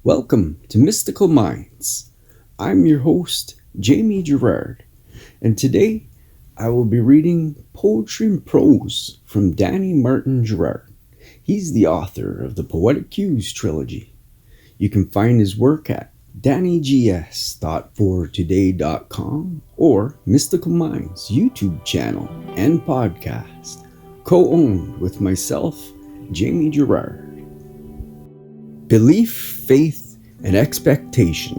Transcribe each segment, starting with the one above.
Welcome to Mystical Minds. I'm your host, Jamie Gerard, and today I will be reading poetry and prose from Danny Martin Gerard. He's the author of the Poetic Cues trilogy. You can find his work at dannygs.fortoday.com or Mystical Minds YouTube channel and podcast, co-owned with myself, Jamie Gerard. Belief, faith, and expectation.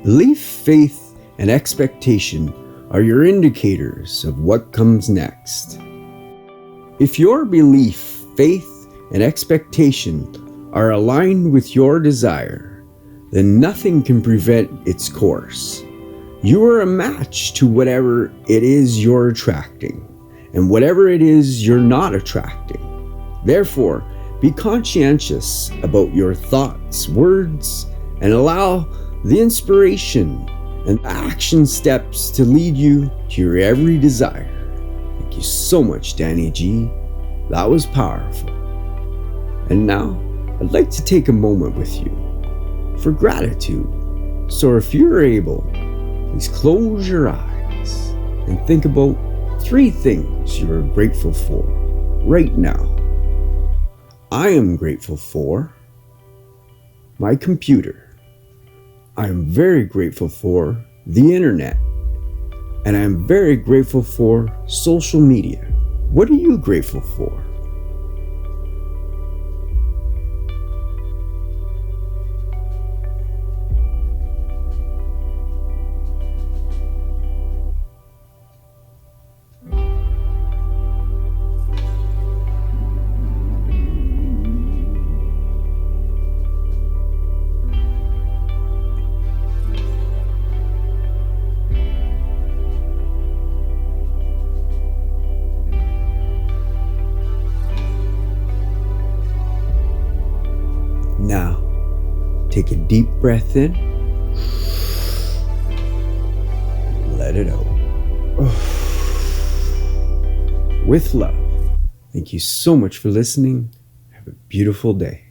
Belief, faith, and expectation are your indicators of what comes next. If your belief, faith, and expectation are aligned with your desire, then nothing can prevent its course. You are a match to whatever it is you're attracting, and whatever it is you're not attracting. Therefore, be conscientious about your thoughts, words, and allow the inspiration and action steps to lead you to your every desire. Thank you so much, Danny G. That was powerful. And now, I'd like to take a moment with you for gratitude. So if you're able, please close your eyes and think about 3 things you are grateful for right now. I am grateful for my computer. I am very grateful for the internet. And I am very grateful for social media. What are you grateful for? Now, take a deep breath in. Let it out. With love. Thank you so much for listening. Have a beautiful day.